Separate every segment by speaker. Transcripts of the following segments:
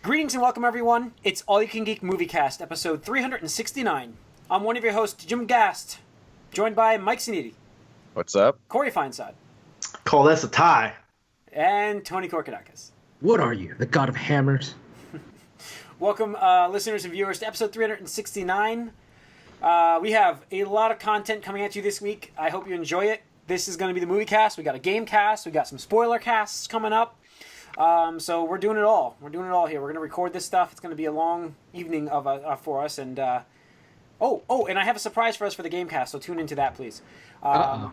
Speaker 1: Greetings and welcome, everyone. It's All You Can Geek Moviecast, episode 369. I'm one of your hosts, Jim Gast, joined by Mike Siniti.
Speaker 2: What's up?
Speaker 1: Corey Feinsod.
Speaker 3: Call this a tie.
Speaker 1: And Tony Korkodakis.
Speaker 4: What are you, the god of hammers?
Speaker 1: Welcome, listeners and viewers, to episode 369. We have a lot of content coming at you this week. I hope you enjoy it. This is going to be the Moviecast. We got a game cast. We got some spoiler casts coming up. So we're doing it all. We're doing it all here. We're going to record this stuff. It's going to be a long evening for us. And and I have a surprise for us for the Gamecast, so tune into that, please. Yeah,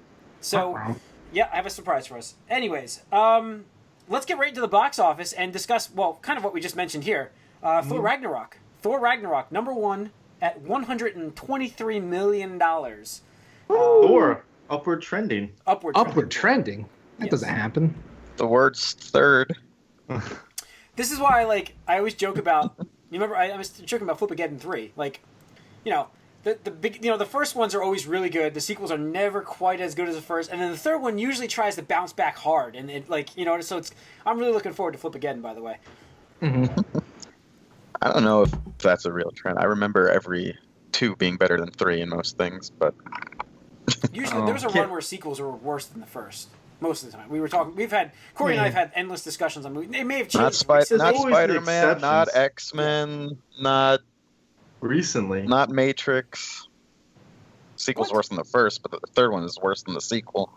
Speaker 1: I have a surprise for us. Anyways, let's get right into the box office and discuss, well, kind of what we just mentioned here. Thor Ragnarok. Thor Ragnarok, number one at $123 million.
Speaker 3: Thor, upward trending.
Speaker 4: Upward trending? That doesn't happen.
Speaker 2: The word's third.
Speaker 1: This is why, I always joke about. You remember I was joking about Flipageddon 3. The first ones are always really good. The sequels are never quite as good as the first, and then the third one usually tries to bounce back hard. And so it's. I'm really looking forward to Flipageddon, by the way.
Speaker 4: Mm-hmm.
Speaker 2: I don't know if that's a real trend. I remember every two being better than three in most things, but
Speaker 1: usually there was a run where sequels were worse than the first. Most of the time, Corey and I have had endless discussions on movies. They may have changed.
Speaker 2: Not Spider-Man, not X-Men, not
Speaker 3: recently,
Speaker 2: not Matrix. Sequel's worse than the first, but the third one is worse than the sequel.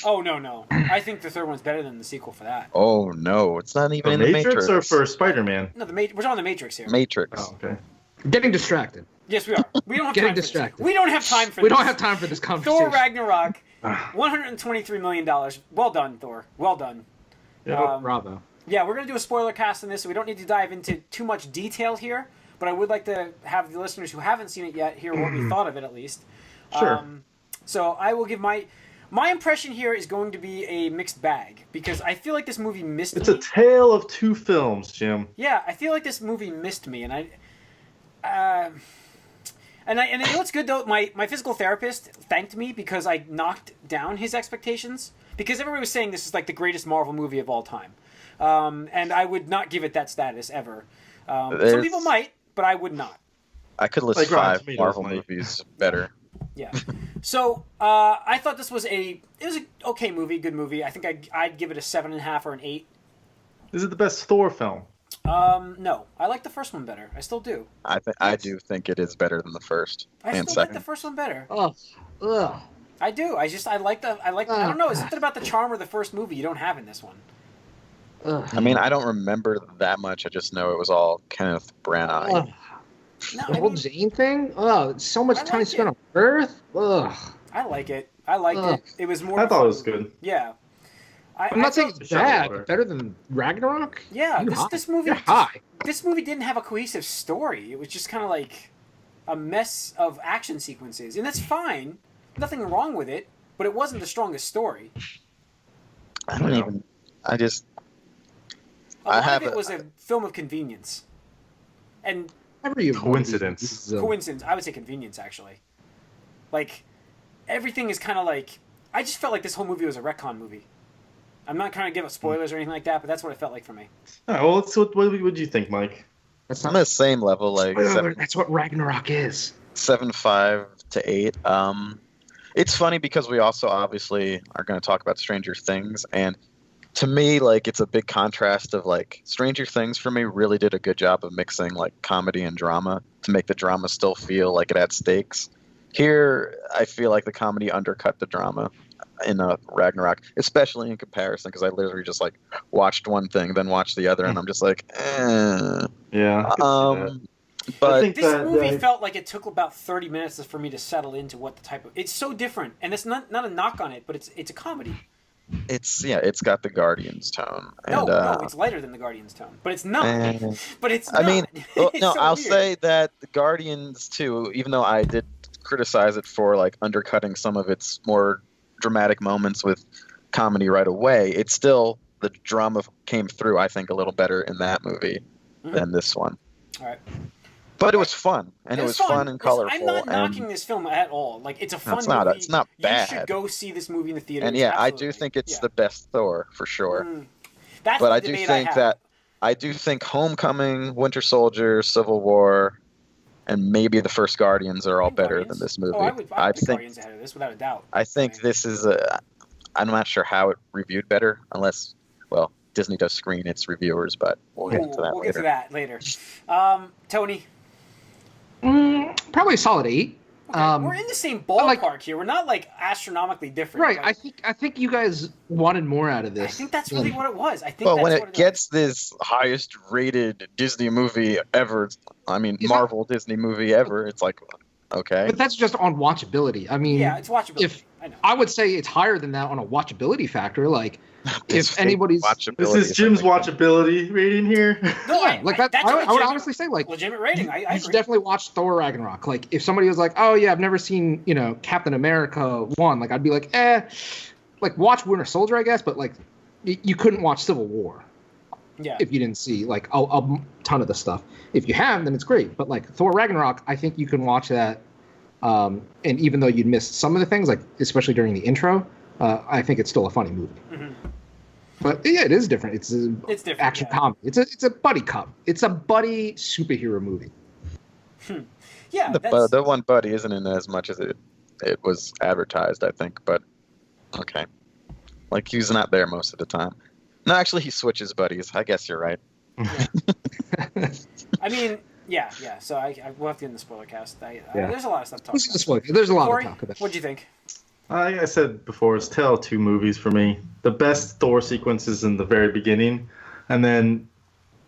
Speaker 1: Oh no! I think the third one's better than the sequel for that.
Speaker 2: Oh no, it's not even in the Matrix.
Speaker 3: Or for Spider-Man?
Speaker 1: No, we're talking about the Matrix here.
Speaker 2: Matrix.
Speaker 3: Oh, okay.
Speaker 4: Getting distracted.
Speaker 1: Yes, we are. We don't have
Speaker 4: Getting
Speaker 1: time
Speaker 4: distracted.
Speaker 1: For this. We don't have time for this.
Speaker 4: We don't have time for this conversation.
Speaker 1: Thor Ragnarok, $123 million. Well done, Thor. Well done.
Speaker 4: Yeah, bravo.
Speaker 1: Yeah, we're going to do a spoiler cast on this, so we don't need to dive into too much detail here, but I would like to have the listeners who haven't seen it yet hear what we thought of it, at least.
Speaker 3: Sure.
Speaker 1: So I will give my impression here is going to be a mixed bag, because I feel like this movie missed me.
Speaker 3: It's a tale of two films, Jim.
Speaker 1: Yeah, I feel like this movie missed me, and And you know what's good, though? My physical therapist thanked me because I knocked down his expectations. Because everybody was saying this is like the greatest Marvel movie of all time. And I would not give it that status ever. Some people might, but I would not.
Speaker 2: I could list 5 Marvel movies better.
Speaker 1: Yeah. So I thought this was an okay movie, good movie. I think I'd give it a 7.5 or an 8.
Speaker 3: Is it the best Thor film?
Speaker 1: No. I like the first one better. I still do.
Speaker 2: I do think it is better than the first and
Speaker 1: still
Speaker 2: second.
Speaker 1: like the first one better.
Speaker 4: Ugh.
Speaker 1: I do. I don't know. It's something about the charm of the first movie you don't have in this one.
Speaker 4: Ugh.
Speaker 2: I mean, I don't remember that much. I just know it was all Kenneth Branagh.
Speaker 4: Ugh. The whole Jane thing? Oh, so much time spent on Earth? Ugh.
Speaker 1: I like it. I liked it. It was more.
Speaker 3: I thought it was good.
Speaker 1: Yeah.
Speaker 4: I'm not saying it's bad, but better than Ragnarok?
Speaker 1: Yeah, this movie.
Speaker 4: You're high.
Speaker 1: This movie didn't have a cohesive story. It was just kind of like a mess of action sequences, and that's fine. Nothing wrong with it, but it wasn't the strongest story.
Speaker 2: I don't even. I just.
Speaker 1: A lot of it was a film of convenience, and
Speaker 3: coincidence.
Speaker 1: Coincidence. I would say convenience, actually. Like everything is kind of like. I just felt like this whole movie was a retcon movie. I'm not trying to give up spoilers or anything like that, but that's what it felt like for me.
Speaker 3: All right, well, what do you think, Mike?
Speaker 2: It's on the same level, like
Speaker 4: that's what Ragnarok is.
Speaker 2: 7.5 to 8. It's funny because we also obviously are going to talk about Stranger Things, and to me, it's a big contrast of Stranger Things for me really did a good job of mixing comedy and drama to make the drama still feel like it had stakes. Here, I feel like the comedy undercut the drama in Ragnarok, especially in comparison, because I literally just watched one thing, then watched the other, and I'm just
Speaker 3: Yeah.
Speaker 2: But
Speaker 1: this movie felt like it took about 30 minutes for me to settle into what the type of. It's so different, and it's not a knock on it, but it's a comedy.
Speaker 2: It's got the Guardians tone. And,
Speaker 1: no, it's lighter than the Guardians tone, but it's not. But it's not.
Speaker 2: I mean, well, no,
Speaker 1: so
Speaker 2: I'll
Speaker 1: weird.
Speaker 2: say that the Guardians too, even though I did criticize it for undercutting some of its more dramatic moments with comedy right away, it's still the drama came through, I think, a little better in that movie than this one.
Speaker 1: All right.
Speaker 2: But it was fun, and it was fun and colorful.
Speaker 1: I'm not knocking this film at all. It's a fun
Speaker 2: movie.
Speaker 1: It's
Speaker 2: not bad.
Speaker 1: You should go see this movie in the theater.
Speaker 2: And yeah, I do think it's the best Thor for sure.
Speaker 1: That's
Speaker 2: but
Speaker 1: the
Speaker 2: I do
Speaker 1: debate
Speaker 2: think
Speaker 1: have.
Speaker 2: that I do think Homecoming, Winter Soldier, Civil War, and maybe the first Guardians are all better than this movie.
Speaker 1: Oh, I would put Guardians ahead of this without a doubt.
Speaker 2: I think this is I'm not sure how it reviewed better, unless, well, Disney does screen its reviewers, but we'll get into that later.
Speaker 1: We'll get to that later. Tony?
Speaker 4: Probably a solid 8.
Speaker 1: Okay. We're in the same ballpark here. We're not like astronomically different.
Speaker 4: Right. I think you guys wanted more out of this.
Speaker 1: I think that's really what it was. I think.
Speaker 2: Well,
Speaker 1: that's
Speaker 2: when
Speaker 1: what
Speaker 2: it gets this highest rated Disney movie ever, I mean Disney movie ever, it's like, okay.
Speaker 4: But that's just on watchability. I mean,
Speaker 1: yeah, it's watchability.
Speaker 4: I would say it's higher than that on a watchability factor. Like, if anybody's
Speaker 3: this is Jim's watchability rating here.
Speaker 1: No,
Speaker 4: I would honestly say like
Speaker 1: legitimate rating. I
Speaker 4: should definitely watch Thor Ragnarok. Like, if somebody was like, "Oh yeah, I've never seen Captain America 1," like I'd be like, like watch Winter Soldier, I guess. But like, you couldn't watch Civil War.
Speaker 1: Yeah.
Speaker 4: If you didn't see like a ton of the stuff. If you have, then it's great. But like Thor Ragnarok, I think you can watch that. And even though you'd missed some of the things, like especially during the intro, I think it's still a funny movie. Mm-hmm. But yeah, it is different. It's different action comedy. It's a buddy cop. It's a buddy superhero movie.
Speaker 1: Yeah,
Speaker 2: the one buddy isn't in as much as it was advertised, I think. But okay, like he's not there most of the time. No, actually, he switches buddies. I guess you're right.
Speaker 1: Yeah. I mean. Yeah. So we'll have to get in the spoiler cast. There's a lot of stuff to talk about.
Speaker 4: There's a lot
Speaker 1: Corey,
Speaker 4: to talk about.
Speaker 1: What'd you think?
Speaker 3: Like I said before, it's tale of two movies for me. The best Thor sequences in the very beginning, and then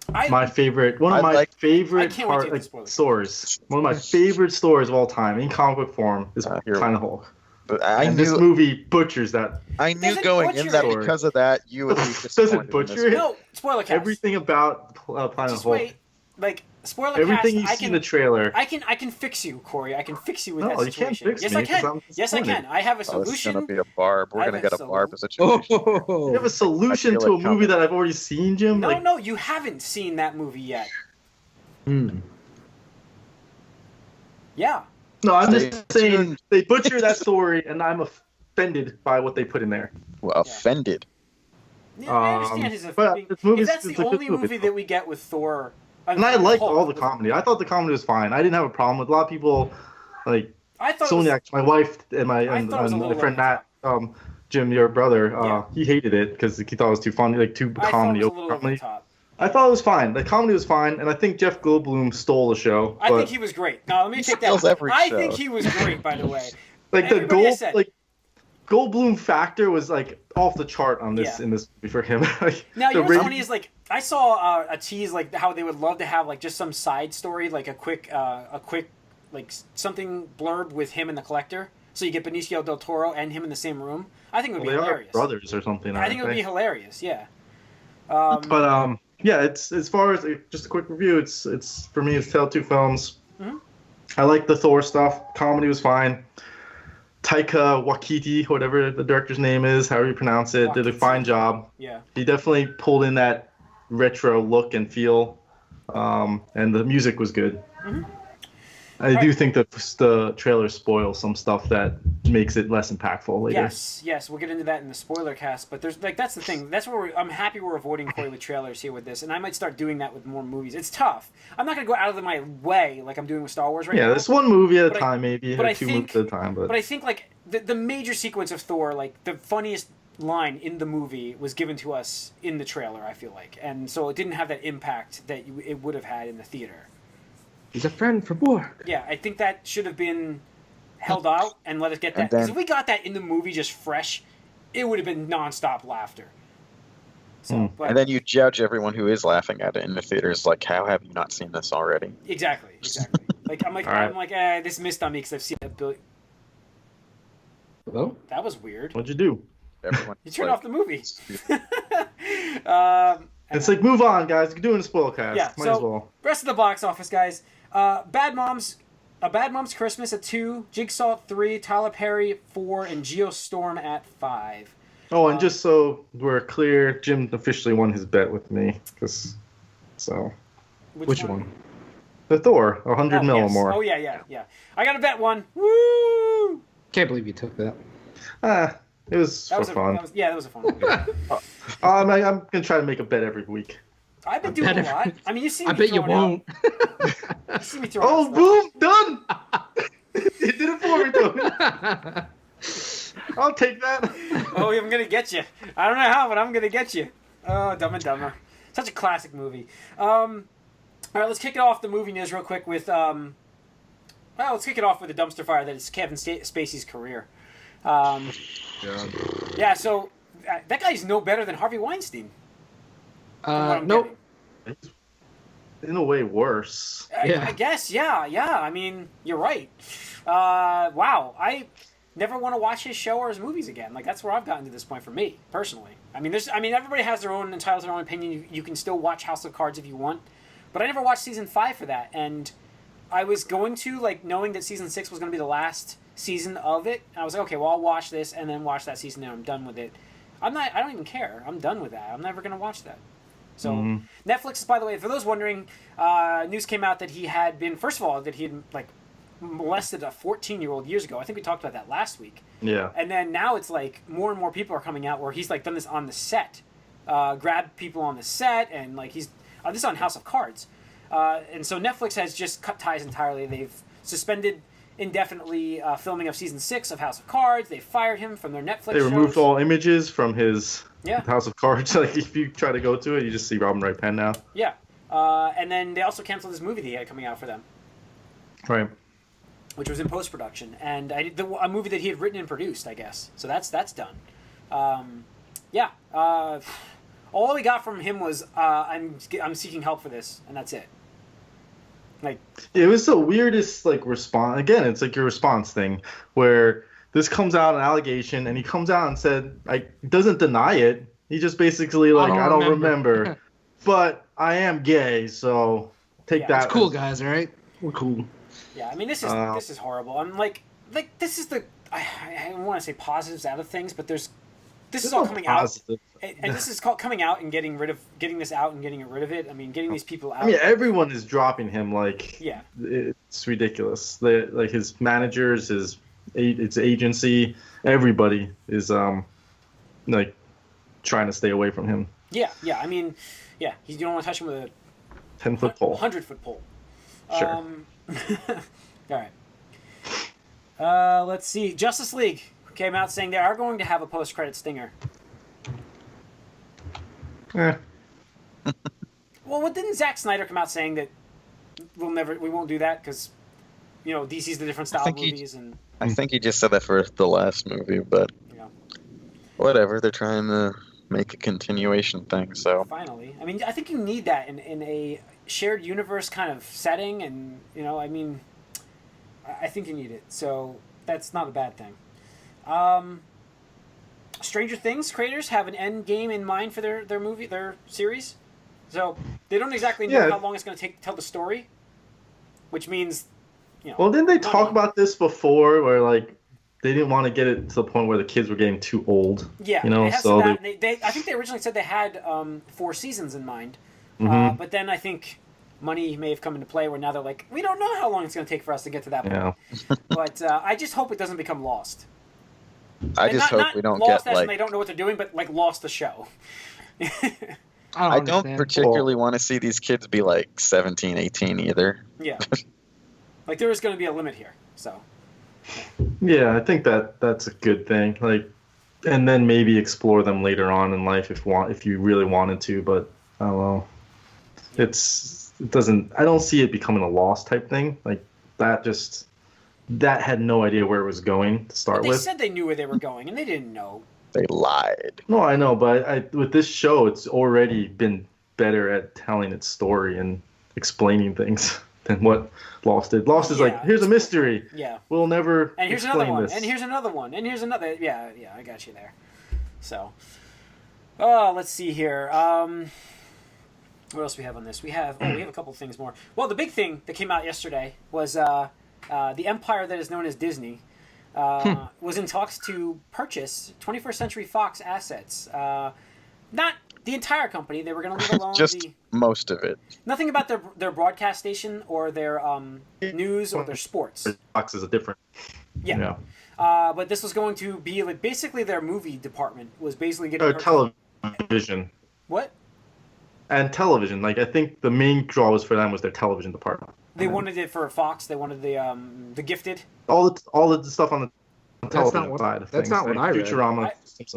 Speaker 3: one of my favorite stories of all time in comic book form is Planet Hulk.
Speaker 2: But
Speaker 3: this movie butchers that.
Speaker 2: I knew going in that because of that you would be disappointed.
Speaker 3: Does it butcher it?
Speaker 1: No, spoiler cast.
Speaker 3: Everything about Planet Hulk.
Speaker 1: Wait. Like spoiler
Speaker 3: everything
Speaker 1: cast,
Speaker 3: you see in the trailer.
Speaker 1: I can fix you, Corey. I can fix you with that
Speaker 3: you
Speaker 1: situation.
Speaker 3: Can't fix
Speaker 1: yes,
Speaker 3: me,
Speaker 1: I can. Yes, I can. I have a solution.
Speaker 2: It's gonna be a barb. We're gonna get a barb situation.
Speaker 3: You have a solution to a movie that I've already seen, Jim?
Speaker 1: No, you haven't seen that movie yet. Yeah.
Speaker 3: No, I'm just saying they butcher that story, and I'm offended by what they put in there.
Speaker 2: Well, offended.
Speaker 1: Yeah, I understand his opinion. If that's the only movie that we get with Thor.
Speaker 3: And I liked all the comedy. I thought the comedy was fine. I didn't have a problem with a lot of people, like Soniac, my wife, and my friend Matt, Jim, your brother. He hated it because he thought it was too funny, like too comedy. I thought it was fine. The comedy was fine, and I think Jeff Goldblum stole the show.
Speaker 1: I think he was great. Now let me take that. I think he was great, by the way.
Speaker 3: Like Goldblum factor was like off the chart on this in this movie for him.
Speaker 1: Now you know what's funny is like I saw a tease like how they would love to have like just some side story like a quick like something blurb with him and the Collector, so you get Benicio del Toro and him in the same room. I think it would be hilarious.
Speaker 3: Brothers or something.
Speaker 1: I think it would be hilarious. Yeah.
Speaker 3: It's as far as just a quick review. It's for me. It's tale of two films.
Speaker 1: Mm-hmm.
Speaker 3: I like the Thor stuff. Comedy was fine. Taika Waititi, whatever the director's name is, however you pronounce it, did a fine job.
Speaker 1: Yeah.
Speaker 3: He definitely pulled in that retro look and feel, and the music was good.
Speaker 1: Mm-hmm.
Speaker 3: I do think that the trailer spoils some stuff that makes it less impactful later.
Speaker 1: Yes, we'll get into that in the spoiler cast. But there's like that's the thing. That's where I'm happy we're avoiding Corey with trailers here with this, and I might start doing that with more movies. It's tough. I'm not gonna go out of my way like I'm doing with Star Wars right now.
Speaker 3: Yeah, this one movie at a time, maybe, or two movies at a time. But
Speaker 1: I think like the major sequence of Thor, like the funniest line in the movie was given to us in the trailer. I feel like, and so it didn't have that impact that it would have had in the theater.
Speaker 4: He's a friend for work.
Speaker 1: Yeah, I think that should have been held out and let us get that. Because if we got that in the movie just fresh, it would have been nonstop laughter. So,
Speaker 2: and then you judge everyone who is laughing at it in the theaters, like, how have you not seen this already?
Speaker 1: Exactly. Like I'm like, this missed on me because I've seen it.
Speaker 4: Hello?
Speaker 1: That was weird.
Speaker 3: What'd you do?
Speaker 2: Everyone.
Speaker 1: You turned off the movie.
Speaker 3: It's like, move on, guys. You're doing a spoil cast.
Speaker 1: Yeah,
Speaker 3: Might as well.
Speaker 1: Rest of the box office, guys. Bad Moms Christmas at 2, Jigsaw at 3, Tyler Perry 4, and Geostorm at 5.
Speaker 3: Oh, and just so we're clear, Jim officially won his bet with me. Which one? The Thor, 100 mil or more.
Speaker 1: Oh, yeah. I got to bet one. Woo!
Speaker 4: Can't believe you took that.
Speaker 3: It was fun.
Speaker 1: That was a fun one.
Speaker 3: I'm going to try to make a bet every week.
Speaker 1: I've been doing a lot. I mean, you see me.
Speaker 4: I bet you won't.
Speaker 1: You see me throwing
Speaker 3: Oh, boom, done. You did it for me, though. I'll take that.
Speaker 1: Oh, I'm gonna get you. I don't know how, but I'm gonna get you. Oh, Dumb and Dumber, such a classic movie. All right, let's kick it off the movie news real quick with let's kick it off with a dumpster fire that is Kevin Spacey's career. Yeah. So that guy's no better than Harvey Weinstein.
Speaker 4: Nope.
Speaker 3: In a way, worse.
Speaker 1: I guess. Yeah. I mean, you're right. Wow. I never want to watch his show or his movies again. Like, that's where I've gotten to this point for me personally. I mean, everybody has their own entitled to their own opinion. You can still watch House of Cards if you want, but I never watched season 5 for that. And I was going to, like, knowing that season 6 was going to be the last season of it. And I was like, okay, well, I'll watch this and then watch that season and I'm done with it. I don't even care. I'm done with that. I'm never going to watch that. So Netflix, by the way, for those wondering, news came out that he had been, first of all, that he had, like, molested a 14-year-old years ago. I think we talked about that last week.
Speaker 3: Yeah.
Speaker 1: And then now it's like more and more people are coming out where he's like done this on the set, grabbed people on the set, and like he's this is on House of Cards. And so Netflix has just cut ties entirely. They've suspended indefinitely filming of season 6 of House of Cards. They fired him from their Netflix.
Speaker 3: They removed all images from his
Speaker 1: Yeah.
Speaker 3: House of Cards. Like if you try to go to it, you just see Robin Wright Penn now.
Speaker 1: Yeah. And then they also canceled this movie that he had coming out for them,
Speaker 3: Right.
Speaker 1: which was in post-production, and a movie that he had written and produced, I guess. So that's done. Yeah. All we got from him was I'm seeking help for this, and that's it. Like,
Speaker 3: It was the weirdest like response. Again, it's like your response thing where this comes out an allegation, and he comes out and said like doesn't deny it. He just basically like I don't remember, but I am gay, so take that.
Speaker 4: It's cool, guys. All right, we're cool.
Speaker 1: yeah, I mean, this is horrible. I'm like this is the I don't want to say positives out of things, but this is all coming out, and this is called coming out and getting this out and getting rid of it. I mean, getting these people out.
Speaker 3: I mean, everyone is dropping him. Like,
Speaker 1: Yeah.
Speaker 3: it's ridiculous. Like his managers, his agency, everybody is like trying to stay away from him.
Speaker 1: Yeah. I mean, yeah, you don't want to touch him with a
Speaker 3: 10-foot pole.
Speaker 1: 100-foot pole.
Speaker 3: Sure.
Speaker 1: All right. Let's see. Justice League came out saying they are going to have a post-credit stinger.
Speaker 3: Eh.
Speaker 1: Well, didn't Zack Snyder come out saying that we won't do that because, DC's the different style of movies and.
Speaker 2: I think he just said that for the last movie, but whatever. They're trying to make a continuation thing, so.
Speaker 1: Finally, I mean, I think you need that in a shared universe kind of setting, and I mean, I think you need it. So that's not a bad thing. Stranger Things creators have an end game in mind for their series, so they don't exactly know how long it's going to take to tell the story, which means,
Speaker 3: Well, didn't they talk about this before, where like they didn't want to get it to the point where the kids were getting too old?
Speaker 1: Yeah, it has
Speaker 3: so
Speaker 1: that. I think they originally said they had 4 seasons in mind, but then I think money may have come into play where now they're like, we don't know how long it's going to take for us to get to that point.
Speaker 3: Yeah.
Speaker 1: But I just hope it doesn't become Lost.
Speaker 2: I just hope we don't
Speaker 1: Lost
Speaker 2: get
Speaker 1: as in
Speaker 2: like.
Speaker 1: they don't know what they're doing, but like Lost the show.
Speaker 2: I don't particularly want to see these kids be like 17, 18 either.
Speaker 1: Yeah. Like there is going to be a limit here, so.
Speaker 3: Yeah, I think that's a good thing. Like, and then maybe explore them later on in life if you really wanted to. But I don't know. It doesn't. I don't see it becoming a Lost type thing. Like that had no idea where it was going to start
Speaker 1: They
Speaker 3: with.
Speaker 1: said they knew where they were going, and they didn't know.
Speaker 2: They lied.
Speaker 3: No, I know, but with this show, it's already been better at telling its story and explaining things than what Lost did. Lost is like, here's a mystery.
Speaker 1: Yeah.
Speaker 3: We'll never
Speaker 1: And here's
Speaker 3: explain
Speaker 1: another one.
Speaker 3: this.
Speaker 1: And here's another one. And here's another. Yeah, I got you there. So, let's see here. What else we have on this? We have a couple of things more. Well, the big thing that came out yesterday was the empire that is known as Disney was in talks to purchase 21st Century Fox assets. Not the entire company. They were going to leave alone
Speaker 2: Just most of it.
Speaker 1: nothing about their broadcast station or their news or their sports.
Speaker 3: Fox is a different.
Speaker 1: Yeah. But this was going to be like basically their movie department was basically getting
Speaker 3: Or television.
Speaker 1: What?
Speaker 3: and television. Like I think the main draw was for them was their television department.
Speaker 1: They wanted it for Fox. They wanted the Gifted.
Speaker 3: All the stuff on the television side of things.
Speaker 4: That's not what I read.
Speaker 3: Futurama.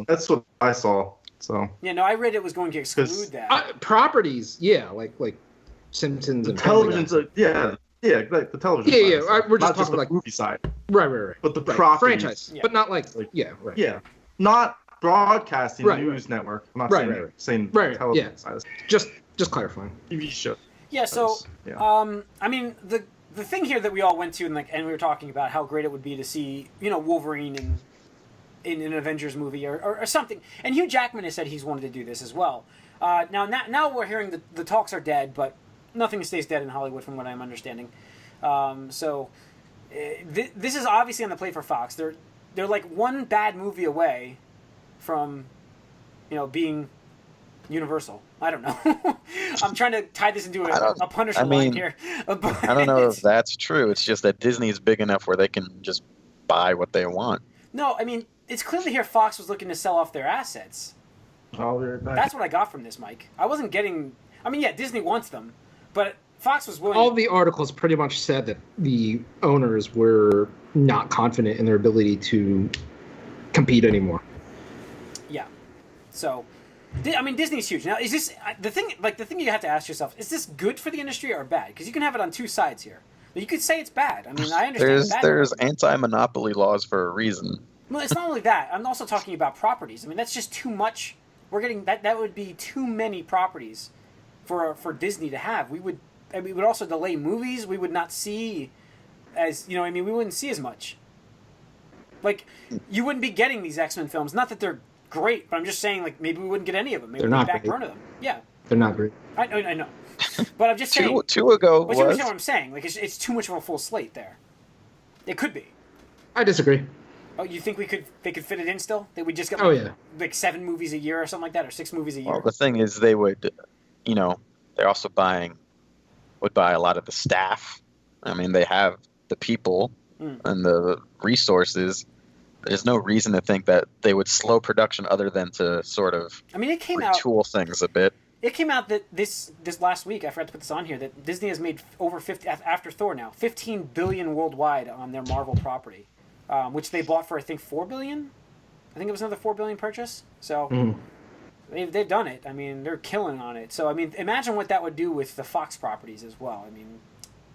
Speaker 3: That's what I saw. So
Speaker 1: yeah, no, I read it was going to exclude that.
Speaker 4: Properties, yeah, like Simpsons and
Speaker 3: television's like like the television.
Speaker 4: Yeah. We're just talking
Speaker 3: the
Speaker 4: like
Speaker 3: movie side.
Speaker 4: Right.
Speaker 3: But the properties,
Speaker 4: franchise, but not like right.
Speaker 3: Yeah, not broadcasting news network. I'm not saying television side.
Speaker 4: Just clarifying.
Speaker 3: TV show.
Speaker 1: Yeah. So I mean the thing here that we all went to and we were talking about how great it would be to see Wolverine in an Avengers movie or something. And Hugh Jackman has said he's wanted to do this as well. Now we're hearing the talks are dead, but nothing stays dead in Hollywood from what I'm understanding. This is obviously on the plate for Fox. They're like one bad movie away from, being Universal. I don't know. I'm trying to tie this into a Punisher line here.
Speaker 2: I don't know if that's true. It's just that Disney is big enough where they can just buy what they want.
Speaker 1: No, I mean, it's clearly here Fox was looking to sell off their assets. That's what I got from this, Mike. I wasn't getting... I mean, yeah, Disney wants them, but Fox was willing...
Speaker 4: All the articles pretty much said that the owners were not confident in their ability to compete anymore.
Speaker 1: Yeah. So, I mean, Disney's huge. Now, is this... The thing you have to ask yourself, is this good for the industry or bad? Because you can have it on two sides here. You could say it's bad. I mean, I understand
Speaker 2: there's anti-monopoly laws for a reason.
Speaker 1: Well, it's not only that. I'm also talking about properties. I mean, that's just too much. We're getting that would be too many properties for Disney to have. We would also delay movies. We would not see as we wouldn't see as much. Like, you wouldn't be getting these X-Men films. Not that they're great, but I'm just saying, like, maybe we wouldn't get any of them. Maybe we'd backburner them. Yeah.
Speaker 4: They're not great.
Speaker 1: I know. But I'm just saying.
Speaker 2: Two ago
Speaker 1: was. You understand what I'm saying? Like, it's too much of a full slate there. It could be.
Speaker 4: I disagree.
Speaker 1: Oh, you think they could fit it in still? They would just get like 7 movies a year or something like that, or 6 movies a year?
Speaker 2: Well, the thing is, they would, they're also would buy a lot of the staff. I mean, they have the people and the resources. There's no reason to think that they would slow production other than to sort of retool things a bit.
Speaker 1: It came out that this last week, I forgot to put this on here, that Disney has made over 50, after Thor now, $15 billion worldwide on their Marvel property, which they bought for, I think, $4 billion? I think it was another $4 billion purchase. So they've done it. I mean, they're killing on it. So, I mean, imagine what that would do with the Fox properties as well. I mean,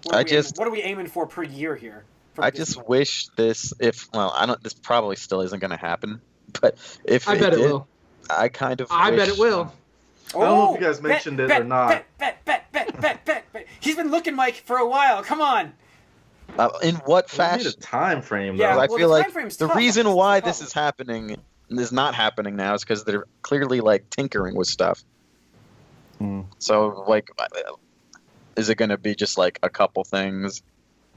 Speaker 1: what are we aiming for per year here?
Speaker 2: I just wish this this probably still isn't going to happen, but if
Speaker 4: I bet it will.
Speaker 2: I kind of wish,
Speaker 4: bet it will.
Speaker 3: I don't know if you guys mentioned it or not.
Speaker 1: Bet. He's been looking, Mike, for a while. Come on.
Speaker 2: In what fashion?
Speaker 3: We need a time frame, though.
Speaker 1: Yeah,
Speaker 2: I feel like the
Speaker 1: tough.
Speaker 2: reason why this is happening is not happening now is because they're clearly like tinkering with stuff. So, like, is it going to be just like a couple things?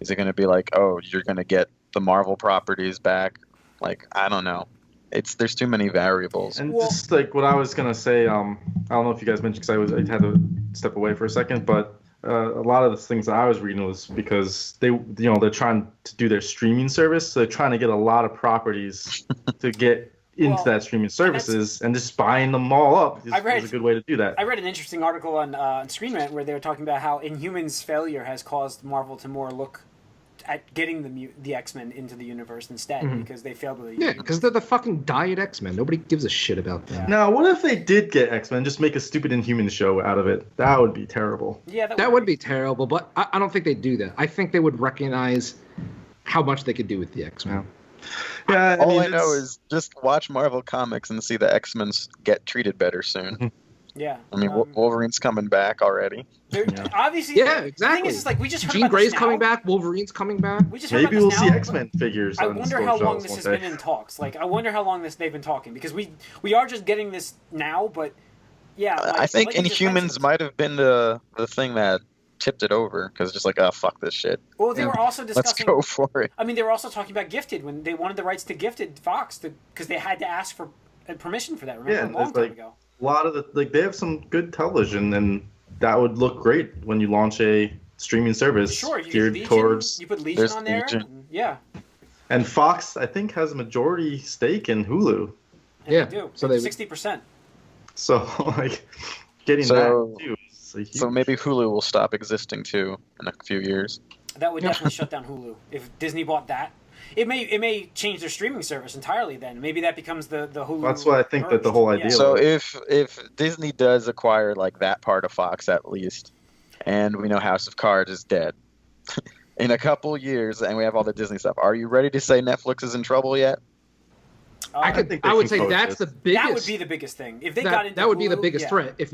Speaker 2: Is it going to be like, oh, you're going to get the Marvel properties back? Like, I don't know. There's too many variables.
Speaker 3: And just like what I was gonna say, I don't know if you guys mentioned because I had to step away for a second, but a lot of the things that I was reading was because they're trying to do their streaming service, so they're trying to get a lot of properties to get into that streaming services, and just buying them all up is a good way to do that.
Speaker 1: I read an interesting article on Screen Rant where they were talking about how Inhumans' failure has caused Marvel to more look at getting the X-Men into the universe instead because they failed with it.
Speaker 4: Yeah, because they're the fucking diet X-Men. Nobody gives a shit about them.
Speaker 3: Now, what if they did get X-Men, just make a stupid Inhumans show out of it? That would be terrible.
Speaker 1: Yeah,
Speaker 4: that would be terrible, but I don't think they'd do that. I think they would recognize how much they could do with the X-Men.
Speaker 3: Yeah,
Speaker 2: all I know is just watch Marvel Comics and see the X-Men get treated better soon.
Speaker 1: Yeah.
Speaker 2: I mean, Wolverine's coming back already.
Speaker 1: Obviously.
Speaker 4: Yeah, exactly.
Speaker 1: The thing is, like, we just heard
Speaker 4: Jean
Speaker 1: about
Speaker 4: Grey's
Speaker 1: this
Speaker 4: coming
Speaker 1: now.
Speaker 4: back. Wolverine's coming back.
Speaker 3: Maybe we'll see X-Men figures.
Speaker 1: I wonder how long this has been in talks. Like, I wonder how long they've been talking because we are just getting this now, but yeah. Like,
Speaker 2: I think Inhumans might have been the thing that tipped it over because just like, oh, fuck this shit.
Speaker 1: Well, they were also discussing.
Speaker 2: Let's go for it.
Speaker 1: I mean, they were also talking about Gifted when they wanted the rights to Gifted Fox because they had to ask for permission for that. Remember, a long time ago.
Speaker 3: A lot of they have some good television, and that would look great when you launch a streaming service geared towards.
Speaker 1: You put Legion on there, yeah.
Speaker 3: And Fox, I think, has a majority stake in Hulu.
Speaker 1: Yeah, they do. So 60%.
Speaker 3: So, like, getting that too.
Speaker 2: So maybe Hulu will stop existing too in a few years.
Speaker 1: That would definitely shut down Hulu if Disney bought that. It may change their streaming service entirely. Then maybe that becomes the Hulu.
Speaker 3: That's what I think that the whole idea.
Speaker 2: So if Disney does acquire like that part of Fox at least, and we know House of Cards is dead in a couple years, and we have all the Disney stuff, are you ready to say Netflix is in trouble yet?
Speaker 4: I would say that's the biggest.
Speaker 1: That would be the biggest thing if they got into.
Speaker 4: That would
Speaker 1: Hulu,
Speaker 4: be the biggest threat. If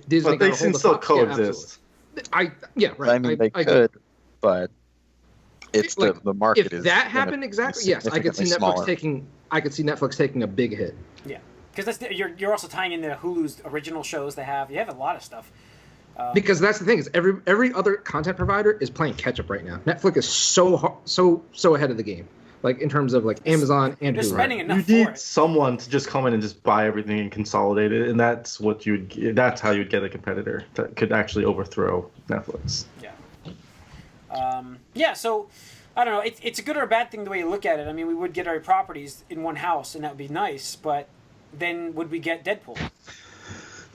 Speaker 4: Disney.
Speaker 3: But they can still coexist.
Speaker 4: Right.
Speaker 2: I mean, they could, but it's
Speaker 4: like,
Speaker 2: the market
Speaker 4: if
Speaker 2: is.
Speaker 4: If that happened exactly, yes, I could see Netflix
Speaker 2: smaller.
Speaker 4: taking a big hit.
Speaker 1: Yeah, because you're also tying into Hulu's original shows they have. You have a lot of stuff.
Speaker 4: Because that's the thing is every other content provider is playing catch up right now. Netflix is so ahead of the game. Like in terms of like Amazon and
Speaker 1: Hulu. Spending enough
Speaker 3: you need someone to just come in and just buy everything and consolidate it, and that's how you'd get a competitor that could actually overthrow Netflix.
Speaker 1: Yeah. So I don't know. It's a good or a bad thing the way you look at it. I mean, we would get our properties in one house, and that would be nice. But then would we get Deadpool?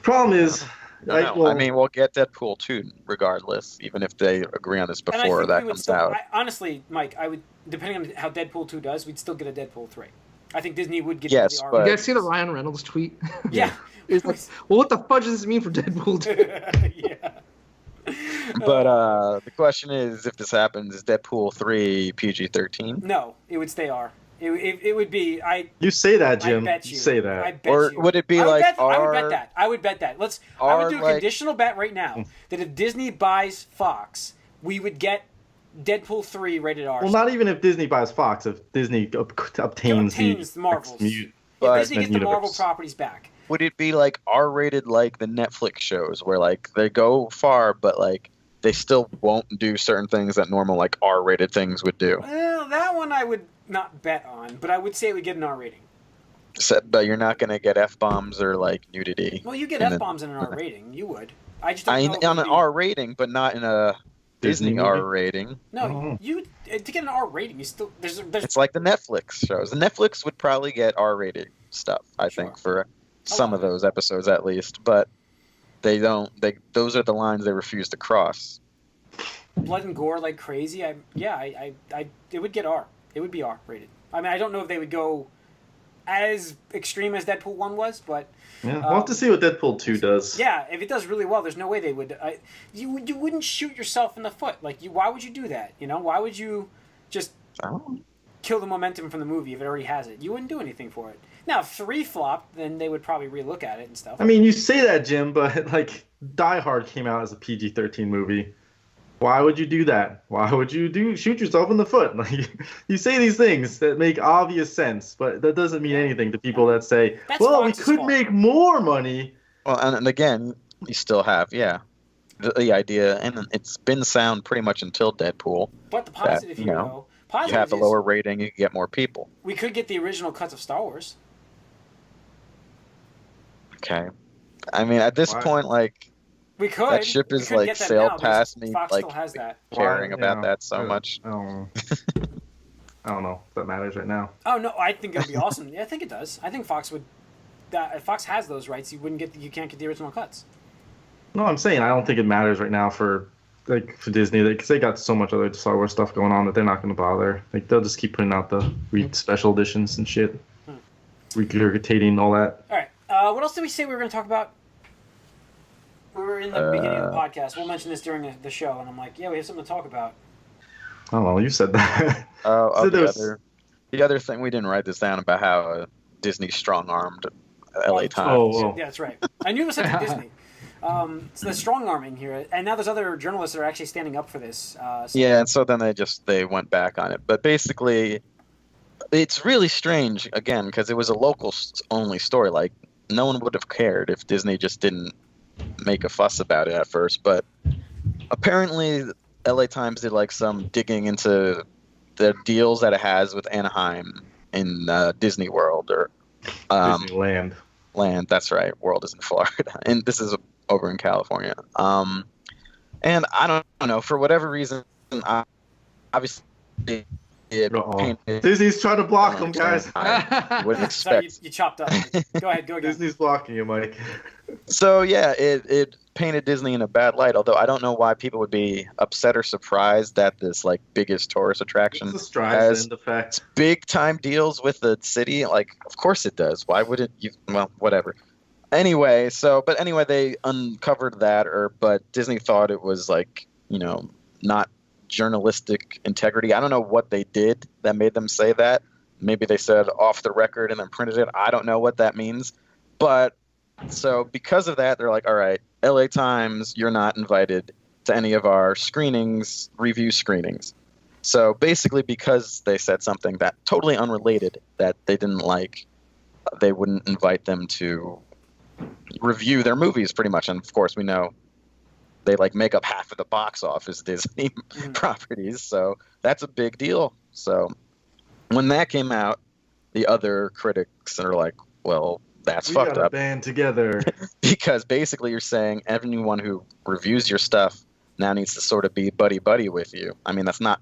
Speaker 3: Problem is.
Speaker 2: I mean, we'll get Deadpool 2 regardless, even if they agree on this before that comes out.
Speaker 1: Honestly, Mike, I would, depending on how Deadpool 2 does, we'd still get a Deadpool 3. I think Disney would get
Speaker 2: the
Speaker 1: R.
Speaker 4: You guys see the Ryan Reynolds tweet?
Speaker 1: Yeah.
Speaker 4: It's like, well, what the fudge does this mean for Deadpool 2?
Speaker 1: Yeah.
Speaker 2: But the question is, if this happens, is Deadpool 3 PG-13?
Speaker 1: No, it would stay R. It would be.
Speaker 3: You say that, Jim.
Speaker 1: I bet you.
Speaker 3: You say that.
Speaker 1: I bet
Speaker 2: or
Speaker 1: you.
Speaker 2: would it be like R?
Speaker 1: I would bet that. I would bet that. I would do a conditional bet right now that if Disney buys Fox, we would get Deadpool 3 rated R.
Speaker 3: Well, not even if Disney buys Fox. If Disney obtains
Speaker 1: the Marvels. If Disney gets the Marvel properties back.
Speaker 2: Would it be like R-rated like the Netflix shows, where like they go far, but like they still won't do certain things that normal like R-rated things would do?
Speaker 1: Well, that one I would not bet on, but I would say we get an R rating.
Speaker 2: But you're not going to get F-bombs or like nudity.
Speaker 1: Well, you get F-bombs in an R rating. You would. I just don't know
Speaker 2: on an R rating, but not in a Disney R rating.
Speaker 1: No, you to get an R rating, you still there's.
Speaker 2: It's like the Netflix shows. The Netflix would probably get R-rated stuff, I think, for some of those episodes at least, but they don't. Those are the lines they refuse to cross.
Speaker 1: Blood and gore like crazy. It would get R. It would be R rated. I mean, I don't know if they would go as extreme as Deadpool 1 was, but
Speaker 3: we'll have to see what Deadpool 2 does.
Speaker 1: Yeah, if it does really well, there's no way they would. You wouldn't shoot yourself in the foot. Like, why would you do that? You know, why would you just kill the momentum from the movie if it already has it? You wouldn't do anything for it. Now, if 3 flopped, then they would probably relook at it and stuff.
Speaker 3: I mean, you say that, Jim, but like Die Hard came out as a PG-13 movie. Why would you do that? Why would you shoot yourself in the foot? Like, you say these things that make obvious sense, but that doesn't mean anything to people that say, we could make more money.
Speaker 2: Well, and again, you still have, the idea, and it's been sound pretty much until Deadpool.
Speaker 1: But the positive here, though,
Speaker 2: you have a lower rating, you can get more people.
Speaker 1: We could get the original cuts of Star Wars.
Speaker 2: Okay. I mean, at this point, like,
Speaker 1: we could.
Speaker 2: That ship is like sailed past me,
Speaker 1: Fox
Speaker 2: like
Speaker 1: still has that.
Speaker 2: caring about that so much.
Speaker 3: I don't know if that matters right now.
Speaker 1: Oh no, I think it'd be awesome. Yeah, I think it does. I think Fox would. If Fox has those rights, you can't get the original cuts.
Speaker 3: No, I'm saying I don't think it matters right now for Disney because they got so much other Star Wars stuff going on that they're not going to bother. Like they'll just keep putting out the special editions and shit, regurgitating all that.
Speaker 1: All right. What else did we say we were going to talk about? We were in the beginning of the podcast. We'll mention this during the show, and I'm like, yeah, we have something to talk about.
Speaker 3: I don't know. You said that.
Speaker 2: The other thing, we didn't write this down about how Disney strong-armed LA Times.
Speaker 1: Yeah, that's right. I knew it was something Disney. So the strong-arming here, and now there's other journalists that are actually standing up for this.
Speaker 2: Yeah, and so then they went back on it. But basically, it's really strange, again, because it was a local-only story. Like, no one would have cared if Disney just didn't make a fuss about it at first, but apparently LA Times did like some digging into the deals that it has with Anaheim in Disney World or
Speaker 3: Disneyland.
Speaker 2: Land, that's right. World is in Florida, and this is over in California. And I don't know, for whatever reason, obviously
Speaker 3: painted. Disney's trying to block him, guys.
Speaker 2: I wouldn't
Speaker 1: Sorry,
Speaker 2: expect.
Speaker 1: you chopped up. Go ahead, go again.
Speaker 3: Disney's blocking you, Mike.
Speaker 2: So yeah, it painted Disney in a bad light. Although I don't know why people would be upset or surprised that this like biggest tourist attraction
Speaker 3: it's a Streisand effect.
Speaker 2: Big time deals with the city. Like, of course it does. Why wouldn't you? Well, whatever. Anyway, they uncovered that, but Disney thought it was like, not journalistic integrity. I don't know what they did that made them say that. Maybe they said off the record and then printed it. I don't know what that means. But so because of that, they're like, all right, LA Times, you're not invited to any of our review screenings. So basically, because they said something that totally unrelated that they didn't like, they wouldn't invite them to review their movies pretty much. And of course, we know they like make up half of the box office Disney properties. So that's a big deal. So when that came out, the other critics are like, well, that's fucked up. We gotta
Speaker 3: band together.
Speaker 2: Because basically you're saying anyone who reviews your stuff now needs to sort of be buddy-buddy with you. I mean, that's the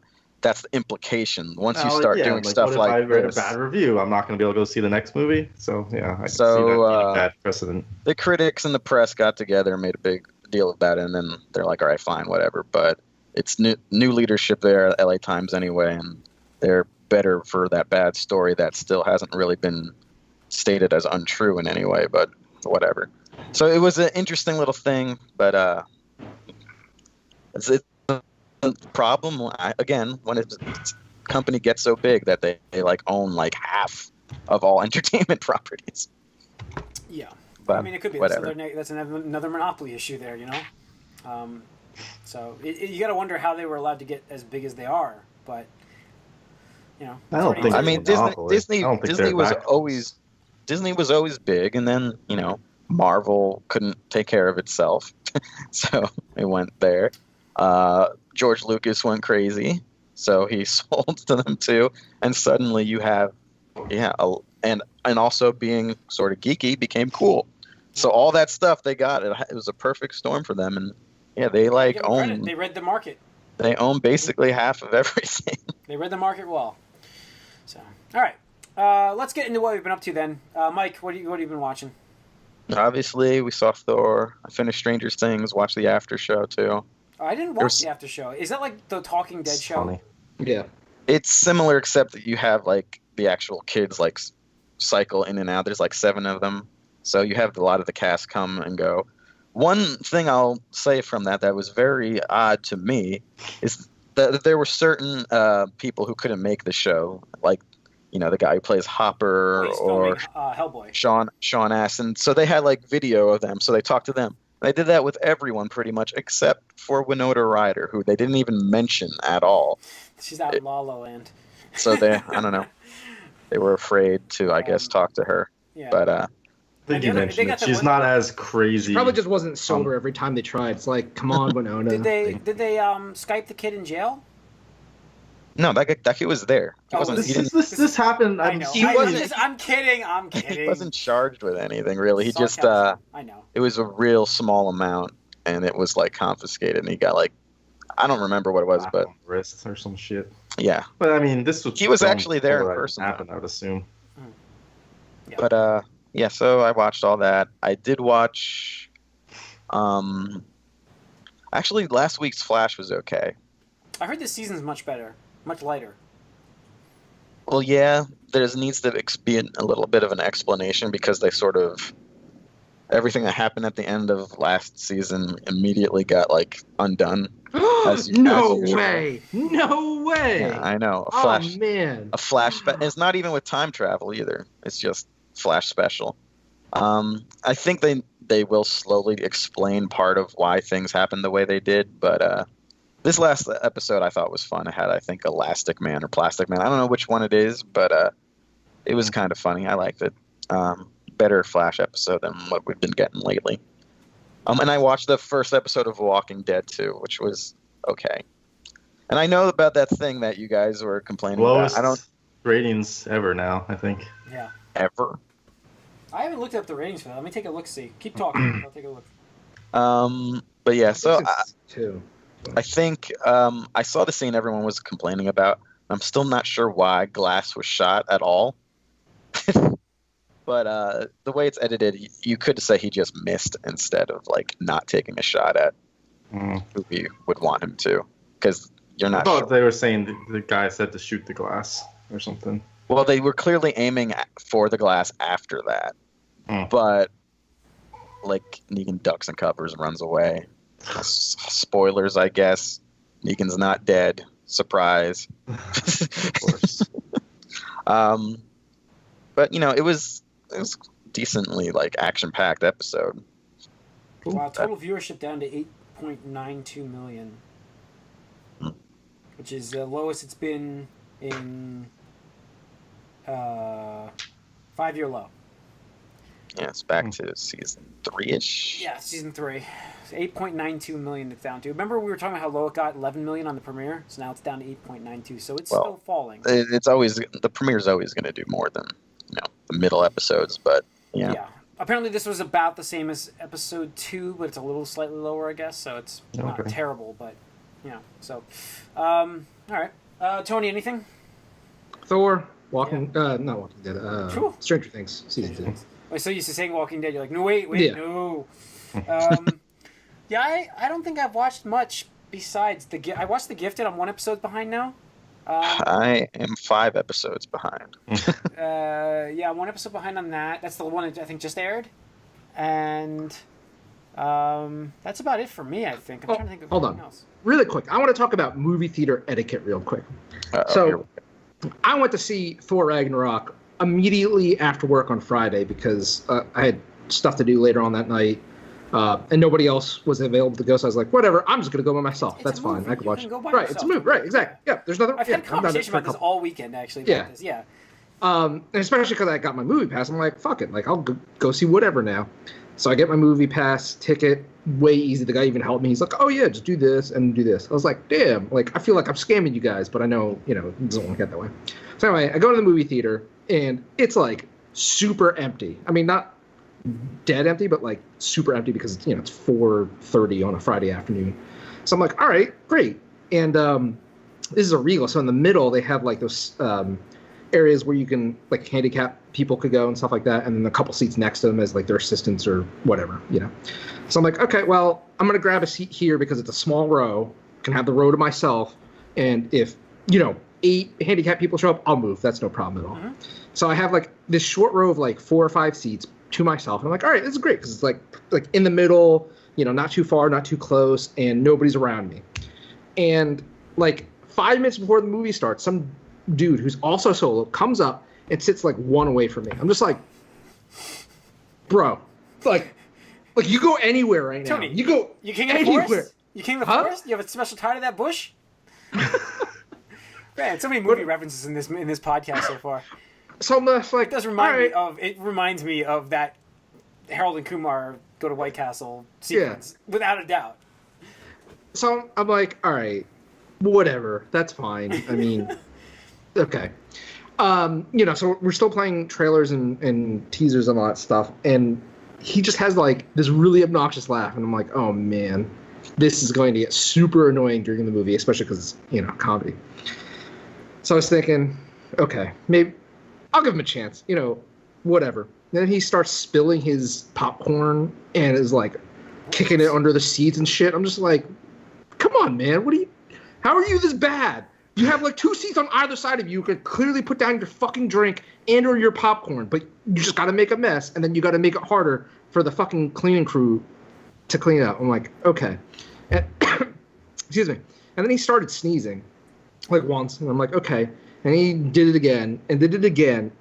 Speaker 2: implication. Once you start doing stuff like
Speaker 3: this. If I read a bad review, I'm not going to be able to go see the next movie. So, yeah, I can see that being a bad precedent.
Speaker 2: The critics and the press got together and made a big deal about it, and then they're like, all right, fine, whatever. But it's new leadership there at LA Times anyway, and they're better for that bad story that still hasn't really been stated as untrue in any way, but whatever. So it was an interesting little thing, but it's a problem again when a company gets so big that they like own like half of all entertainment properties.
Speaker 1: Yeah,
Speaker 2: but
Speaker 1: I mean, it could be
Speaker 2: whatever.
Speaker 1: That's another monopoly issue there, So you got to wonder how they were allowed to get as big as they are, but
Speaker 3: I don't think.
Speaker 2: I mean, Disney was always big, and then Marvel couldn't take care of itself, so it went there. George Lucas went crazy, so he sold to them too, and suddenly you have, and also being sort of geeky became cool. So all that stuff they got, it was a perfect storm for them, and they own.
Speaker 1: They read the market.
Speaker 2: They own basically half of everything.
Speaker 1: They read the market well. So all right, let's get into what we've been up to then. Mike, what have you been watching?
Speaker 2: Obviously, we saw Thor. I finished Stranger Things. Watched the after show too.
Speaker 1: Oh, I didn't watch the after show. Is that like the Talking Dead show?
Speaker 3: Funny.
Speaker 4: Yeah.
Speaker 2: It's similar, except that you have like the actual kids like cycle in and out. There's like 7 of them, so you have a lot of the cast come and go. One thing I'll say from that was very odd to me is that there were certain people who couldn't make the show, like the guy who plays Hopper or
Speaker 1: Hellboy,
Speaker 2: Sean Astin. So they had like video of them, so they talked to them. They did that with everyone pretty much, except for Winona Ryder, who they didn't even mention at all.
Speaker 1: She's out in La La Land.
Speaker 2: So I don't know. They were afraid to, I guess, talk to her.
Speaker 1: Yeah.
Speaker 2: But
Speaker 3: I think you mentioned it. She's not as crazy.
Speaker 4: She probably just wasn't sober every time they tried. It's like, come on, Winona.
Speaker 1: Did they Skype the kid in jail?
Speaker 2: No, that kid was there.
Speaker 3: This happened.
Speaker 1: I know. I'm kidding.
Speaker 2: He wasn't charged with anything, really. He just
Speaker 1: I know.
Speaker 2: It was a real small amount, and it was like confiscated, and he got like, I don't remember what it was, but
Speaker 3: wrists or some shit.
Speaker 2: Yeah.
Speaker 3: But I mean, he
Speaker 2: was actually there in person.
Speaker 3: Happened, I would assume.
Speaker 2: Yeah. But so I watched all that. I did watch. Actually, last week's Flash was okay.
Speaker 1: I heard this season's much better. Much lighter.
Speaker 2: Well, yeah, there needs to be a little bit of an explanation because they sort of everything that happened at the end of last season immediately got like undone.
Speaker 4: No way!
Speaker 2: Yeah, I know.
Speaker 4: Oh man!
Speaker 2: A Flash. It's not even with time travel either. It's just Flash special. I think they will slowly explain part of why things happened the way they did, but. This last episode I thought was fun. It had, I think, Elastic Man or Plastic Man. I don't know which one it is, but it was kind of funny. I liked it. Better Flash episode than what we've been getting lately. And I watched the first episode of Walking Dead, too, which was okay. And I know about that thing that you guys were complaining
Speaker 3: about.
Speaker 2: Lowest
Speaker 3: ratings ever now, I think.
Speaker 1: Yeah.
Speaker 2: Ever?
Speaker 1: I haven't looked up the ratings for that. Let me take a look-see. Keep talking. I'll take a look.
Speaker 2: But yeah, so...
Speaker 4: Two.
Speaker 2: I think I saw the scene everyone was complaining about. I'm still not sure why Glass was shot at all. But the way it's edited, you could say he just missed instead of like not taking a shot at who he would want him to, because you're not.
Speaker 3: I thought they were saying the guy said to shoot the glass or something.
Speaker 2: Well, they were clearly aiming for the glass after that, but like Negan ducks and covers and runs away. Spoilers, I guess. Negan's not dead. Surprise.
Speaker 3: Of course.
Speaker 2: But it was decently like action-packed episode.
Speaker 1: Wow, total viewership down to 8.92 million, which is the lowest it's been in 5-year low.
Speaker 2: Yeah, it's back to season 3-ish.
Speaker 1: Yeah, season 3. 8.92 million it's down to. Remember we were talking about how low it got, 11 million on the premiere? So now it's down to 8.92, so it's still falling.
Speaker 2: It's always, the premiere's always going to do more than, the middle episodes, but yeah.
Speaker 1: Apparently this was about the same as episode 2, but it's a little slightly lower, I guess, so it's not terrible, but, so. All right. Tony, anything?
Speaker 4: Thor, not Walking Dead, Stranger Things, season 2.
Speaker 1: I'm so used to saying Walking Dead, you're like, no, wait, no. I don't think I've watched much besides I watched The Gifted. I'm 1 episode behind now.
Speaker 2: I am 5 episodes behind.
Speaker 1: 1 episode behind on that. That's the one I think just aired. And that's about it for me, I think. I'm trying to think of anything else.
Speaker 4: Really quick. I want to talk about movie theater etiquette real quick. So I went to see Thor Ragnarok immediately after work on Friday because I had stuff to do later on that night. And nobody else was available to go, so I was like, whatever, I'm just going to go by myself. That's fine. I can watch it. Right, it's a movie. Right, exactly. Yeah, there's nothing.
Speaker 1: I've had a conversation about this all weekend, actually.
Speaker 4: Yeah. And especially because I got my movie pass. I'm like, fuck it. Like, I'll go see whatever now. So I get my movie pass ticket. Way easy. The guy even helped me. He's like, oh, yeah, just do this and do this. I was like, damn. Like, I feel like I'm scamming you guys, but I know, it doesn't want to get that way. So anyway, I go to the movie theater, and it's, like, super empty. I mean, not dead empty, but like super empty because it's 4:30 on a Friday afternoon. So I'm like, all right, great. And this is a Regal, so in the middle they have like those areas where you can like handicap people could go and stuff like that, and then a couple seats next to them as like their assistants or whatever. So I'm like, okay, well, I'm gonna grab a seat here because it's a small row, can have the row to myself, and if 8 handicapped people show up, I'll move. That's no problem at all. So I have like this short row of like 4 or 5 seats to myself, and I'm like, all right, this is great because it's like in the middle, not too far, not too close, and nobody's around me. And like 5 minutes before the movie starts, some dude who's also solo comes up and sits like 1 away from me. I'm just like, bro, like you go anywhere right now.
Speaker 1: Tony,
Speaker 4: you go
Speaker 1: you king of the forest? You king of the forest? You have a special tie to that bush? Man, so many movie references in this podcast so far.
Speaker 4: So I'm like,
Speaker 1: it does remind me of. It reminds me of that Harold and Kumar go to White Castle sequence, without a doubt.
Speaker 4: So I'm like, all right, whatever, that's fine. I mean, okay, So we're still playing trailers and teasers and all that stuff, and he just has like this really obnoxious laugh, and I'm like, oh man, this is going to get super annoying during the movie, especially because it's comedy. So I was thinking, okay, maybe I'll give him a chance, whatever. Then he starts spilling his popcorn and is like kicking it under the seats and shit. I'm just like, come on, man. How are you this bad? You have like 2 seats on either side of you. You could clearly put down your fucking drink and or your popcorn, but you just got to make a mess, and then you got to make it harder for the fucking cleaning crew to clean up. I'm like, okay. And, excuse me. And then he started sneezing like once, and I'm like, okay. And he did it again and did it again.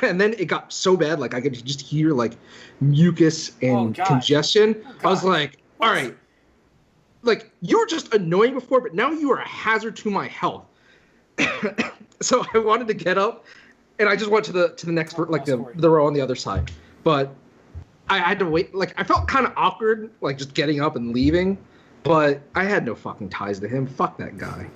Speaker 4: And then it got so bad, like I could just hear like mucus and congestion. I was like, all right, like you were just annoying before, but now you are a hazard to my health. So I wanted to get up, and I just went to the next like the row on the other side. But I had to wait. Like I felt kind of awkward, like just getting up and leaving. But I had no fucking ties to him. Fuck that guy,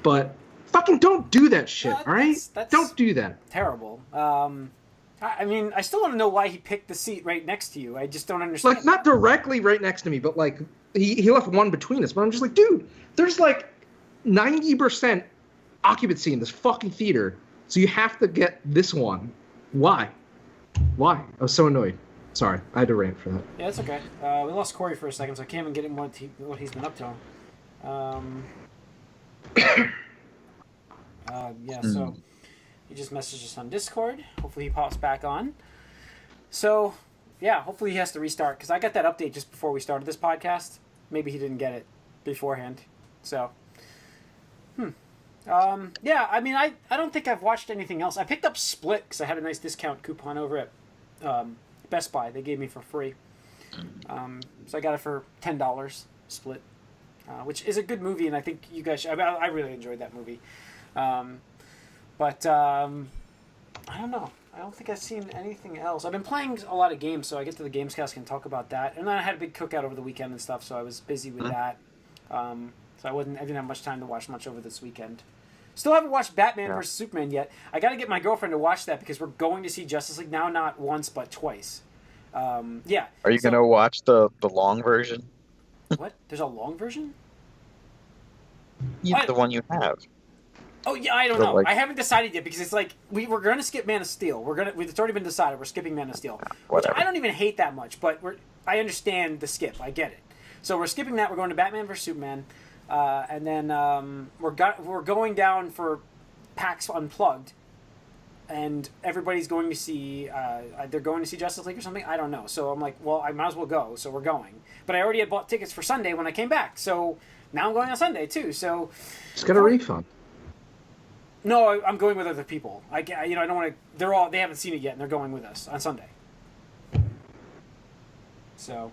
Speaker 4: But fucking don't do that shit, all right? Don't do that.
Speaker 1: Terrible. I mean, I still want to know why he picked the seat right next to you. I just don't understand.
Speaker 4: Like, not directly right next to me, but like he left one between us. But I'm just like, dude, there's like 90% occupancy in this fucking theater, so you have to get this one. Why? I was so annoyed. Sorry, I had to rant for that.
Speaker 1: Yeah, it's okay. We lost Corey for a second, so I can't even get him what he's been up to. So he just messaged us on Discord. Hopefully he pops back on. So, yeah, hopefully he has to restart, because I got that update just before we started this podcast. Maybe he didn't get it beforehand. So, yeah, I mean, I don't think I've watched anything else. I picked up Split because I had a nice discount coupon over at Best Buy. They gave me for free. So I got it for $10, Split, which is a good movie, and I think you guys should. I really enjoyed that movie. But I don't know. I don't think I've seen anything else. I've been playing a lot of games, so I get to the Gamescast and talk about that. And then I had a big cookout over the weekend and stuff, so I was busy with that. So I didn't have much time to watch much over this weekend. Still haven't watched Batman vs. Superman yet. I got to get my girlfriend to watch that because we're going to see Justice League now, not once but twice. Yeah.
Speaker 2: Are you gonna watch the long version?
Speaker 1: What? There's a long version?
Speaker 2: The one you have.
Speaker 1: Oh yeah, I don't know. I haven't decided yet because it's like we're going to skip Man of Steel. It's already been decided. We're skipping Man of Steel, which I don't even hate that much. But I understand the skip. I get it. So we're skipping that. We're going to Batman vs Superman, and then we're going down for PAX Unplugged, and everybody's going to see. They're going to see Justice League or something. I don't know. So I'm like, well, I might as well go. So we're going. But I already had bought tickets for Sunday when I came back. So now I'm going on Sunday too. So
Speaker 4: just get a refund.
Speaker 1: No, I'm going with other people. I don't want to. They haven't seen it yet, and they're going with us on Sunday. So,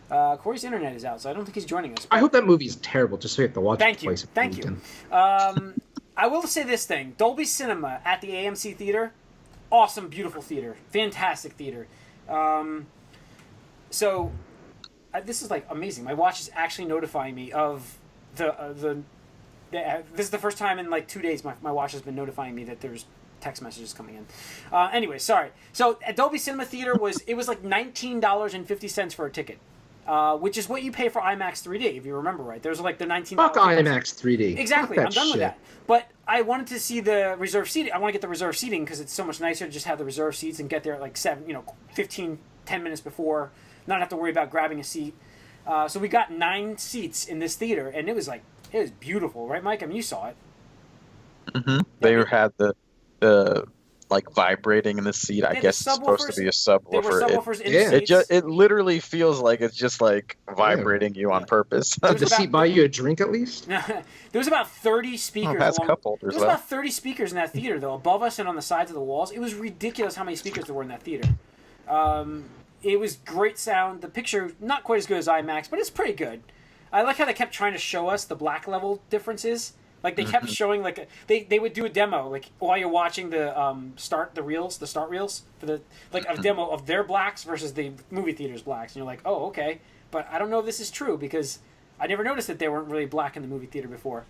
Speaker 1: Corey's internet is out, so I don't think he's joining us.
Speaker 4: I hope that movie is terrible, just so you have to watch it twice.
Speaker 1: Thank you. I will say this thing: Dolby Cinema at the AMC Theater, awesome, beautiful theater, fantastic theater. So, this is like amazing. My watch is actually notifying me of the. This is the first time in like 2 days my watch has been notifying me that there's text messages coming in. Anyway, sorry. So at Dolby Cinema Theater was like $19.50 for a ticket, which is what you pay for IMAX 3D, if you remember right. There's like the $19.
Speaker 4: Fuck IMAX 3D.
Speaker 1: Exactly. I'm done with that. But I wanted to see the reserved seating. I want to get the reserved seating because it's so much nicer to just have the reserved seats and get there at like 10 minutes before, not have to worry about grabbing a seat. So we got 9 seats in this theater, and it was beautiful, right, Mike? I mean, you saw it.
Speaker 2: Mm-hmm. They had the like vibrating in the seat. I guess it's supposed to be a subwoofer.
Speaker 1: There were subwoofers in the seats.
Speaker 2: It literally feels like it's just like vibrating you on purpose.
Speaker 4: Did the seat buy you a drink at least?
Speaker 1: There was about 30 speakers. There was about 30 speakers in that theater, though, above us and on the sides of the walls. It was ridiculous how many speakers there were in that theater. It was great sound. The picture, not quite as good as IMAX, but it's pretty good. I like how they kept trying to show us the black level differences. Like they kept showing they would do a demo like while you're watching the start reels for the a demo of their blacks versus the movie theater's blacks, and you're like, oh, okay, but I don't know if this is true because I never noticed that they weren't really black in the movie theater before.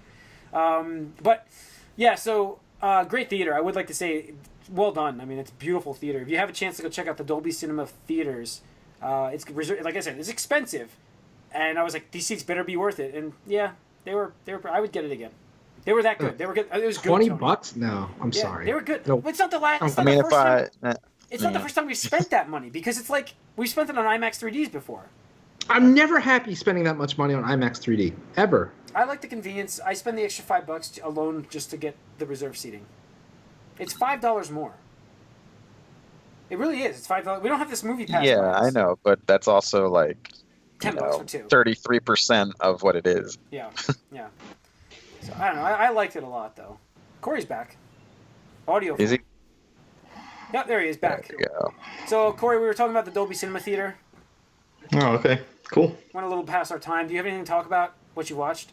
Speaker 1: But yeah, so great theater. I would like to say, well done. I mean, it's beautiful theater. If you have a chance to go check out the Dolby Cinema theaters, it's like I said, it's expensive. And I was like, these seats better be worth it. And yeah, they were. I would get it again. They were that good. They were good. It was good.
Speaker 4: $20? No, I'm sorry.
Speaker 1: They were good.
Speaker 4: No.
Speaker 1: But it's not the last. It's not the first time we've spent that money because it's like we've spent it on IMAX 3Ds before.
Speaker 4: I'm never happy spending that much money on IMAX 3D ever.
Speaker 1: I like the convenience. I spend the extra $5 alone just to get the reserved seating. It's $5 more. It really is. It's $5. We don't have this movie pass.
Speaker 2: Yeah, I know, but that's also like
Speaker 1: $10 for 2.
Speaker 2: 33% of what it is.
Speaker 1: Yeah, yeah. So I don't know. I liked it a lot though. Corey's back. Audio.
Speaker 2: Is he?
Speaker 1: Yep, there he is back.
Speaker 2: There you go.
Speaker 1: So Corey, we were talking about the Dolby Cinema Theater.
Speaker 3: Oh, okay, cool.
Speaker 1: Went a little past our time. Do you have anything to talk about? What you watched?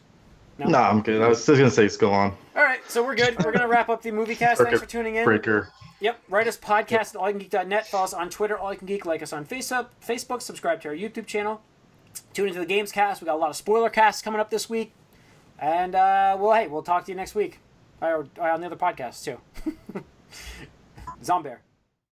Speaker 3: No, I'm good. I was just gonna say, go on.
Speaker 1: All right, so we're good. We're gonna wrap up the Moviecast. Thanks for tuning in.
Speaker 3: Breaker.
Speaker 1: Yep, write us podcast at allycangeek.net. Follow us on Twitter, allycangeek. Like us on Facebook. Subscribe to our YouTube channel. Tune into the Gamescast. We got a lot of spoiler casts coming up this week. And, we'll talk to you next week. Or on the other podcasts, too. Zombear.